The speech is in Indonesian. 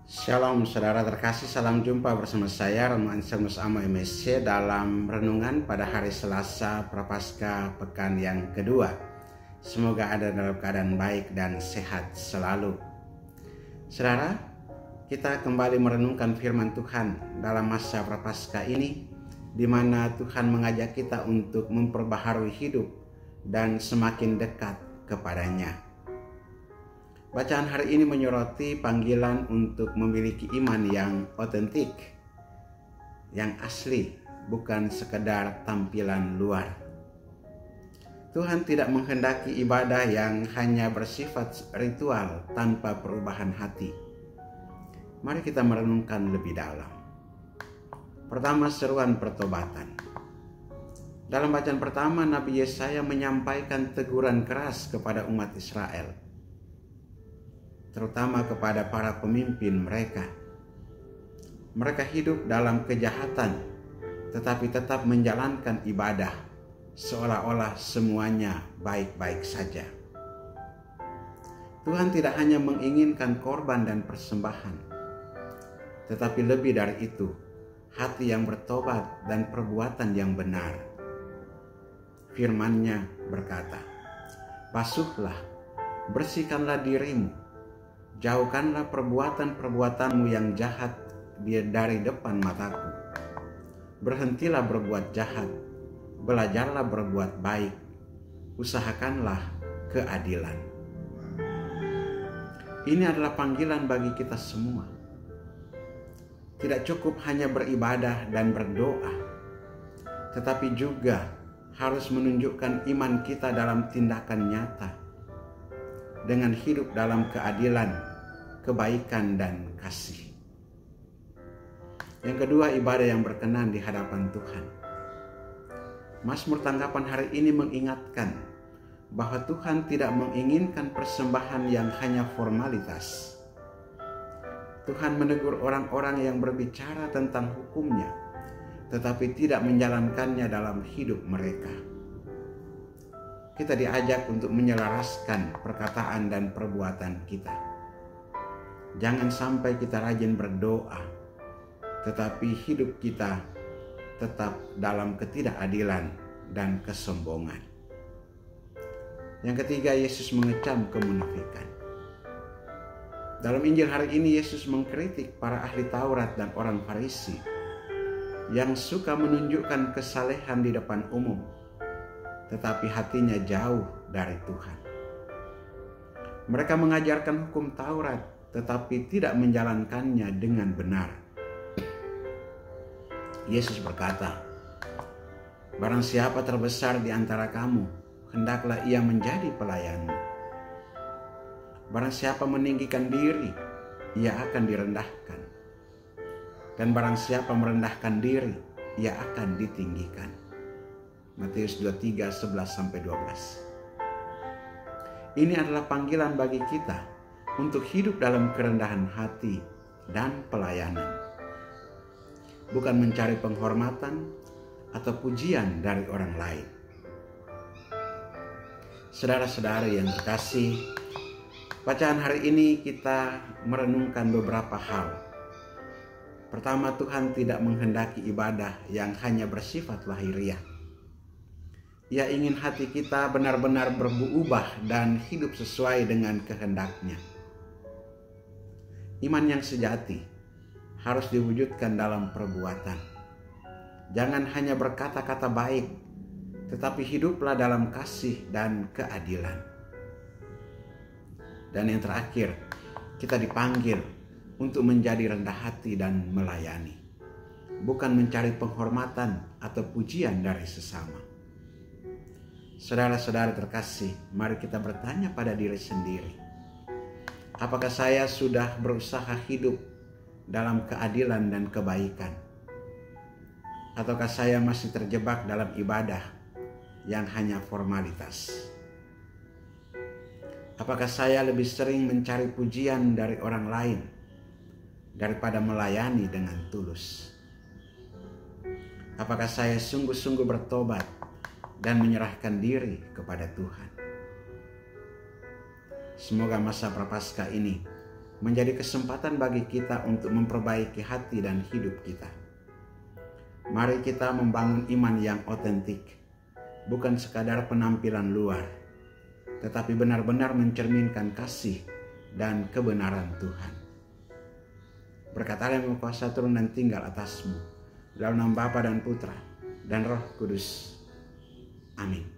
Shalom saudara terkasih, salam jumpa bersama saya Romo Anselmus Amo MSC dalam renungan pada hari Selasa Prapaskah pekan yang kedua. Semoga Anda dalam keadaan baik dan sehat selalu. Saudara, kita kembali merenungkan firman Tuhan dalam masa Prapaskah ini, di mana Tuhan mengajak kita untuk memperbaharui hidup dan semakin dekat kepadanya. Bacaan hari ini menyoroti panggilan untuk memiliki iman yang otentik, yang asli, bukan sekedar tampilan luar. Tuhan tidak menghendaki ibadah yang hanya bersifat ritual tanpa perubahan hati. Mari kita merenungkan lebih dalam. Pertama, seruan pertobatan. Dalam bacaan pertama, Nabi Yesaya menyampaikan teguran keras kepada umat Israel, terutama kepada para pemimpin mereka. Mereka hidup dalam kejahatan, tetapi tetap menjalankan ibadah, seolah-olah semuanya baik-baik saja. Tuhan tidak hanya menginginkan korban dan persembahan, tetapi lebih dari itu, hati yang bertobat dan perbuatan yang benar. Firman-Nya berkata, "Basuhlah, bersihkanlah dirimu, jauhkanlah perbuatan-perbuatanmu yang jahat dari depan mataku. Berhentilah berbuat jahat, belajarlah berbuat baik, usahakanlah keadilan." Ini adalah panggilan bagi kita semua. Tidak cukup hanya beribadah dan berdoa, tetapi juga harus menunjukkan iman kita dalam tindakan nyata, dengan hidup dalam keadilan, kebaikan, dan kasih. Yang kedua, ibadah yang berkenan di hadapan Tuhan. Mazmur tanggapan hari ini mengingatkan bahwa Tuhan tidak menginginkan persembahan yang hanya formalitas. Tuhan menegur orang-orang yang berbicara tentang hukum-Nya, tetapi tidak menjalankannya dalam hidup mereka. Kita diajak untuk menyelaraskan perkataan dan perbuatan kita. Jangan sampai kita rajin berdoa, tetapi hidup kita tetap dalam ketidakadilan dan kesombongan. Yang ketiga, Yesus mengecam kemunafikan. Dalam Injil hari ini, Yesus mengkritik para ahli Taurat dan orang Farisi yang suka menunjukkan kesalehan di depan umum, tetapi hatinya jauh dari Tuhan. Mereka mengajarkan hukum Taurat, tetapi tidak menjalankannya dengan benar. Yesus berkata, "Barang siapa terbesar di antara kamu, hendaklah ia menjadi pelayanmu. Barang siapa meninggikan diri, ia akan direndahkan. Dan barang siapa merendahkan diri, ia akan ditinggikan." Matius 23, 11-12. Ini adalah panggilan bagi kita untuk hidup dalam kerendahan hati dan pelayanan, bukan mencari penghormatan atau pujian dari orang lain. Saudara-saudari yang terkasih, bacaan hari ini kita merenungkan beberapa hal. Pertama, Tuhan tidak menghendaki ibadah yang hanya bersifat lahiriah. Ia ingin hati kita benar-benar berubah dan hidup sesuai dengan kehendak-Nya. Iman yang sejati harus diwujudkan dalam perbuatan. Jangan hanya berkata-kata baik, tetapi hiduplah dalam kasih dan keadilan. Dan yang terakhir, kita dipanggil untuk menjadi rendah hati dan melayani, bukan mencari penghormatan atau pujian dari sesama. Saudara-saudara terkasih, mari kita bertanya pada diri sendiri. Apakah saya sudah berusaha hidup dalam keadilan dan kebaikan? Ataukah saya masih terjebak dalam ibadah yang hanya formalitas? Apakah saya lebih sering mencari pujian dari orang lain daripada melayani dengan tulus? Apakah saya sungguh-sungguh bertobat dan menyerahkan diri kepada Tuhan? Semoga masa Prapaskah ini menjadi kesempatan bagi kita untuk memperbaiki hati dan hidup kita. Mari kita membangun iman yang otentik, bukan sekadar penampilan luar, tetapi benar-benar mencerminkan kasih dan kebenaran Tuhan. Berkat Allah yang Maha Kuasa turun dan tinggal atasmu, dalam nama Bapa dan Putra dan Roh Kudus. Amin.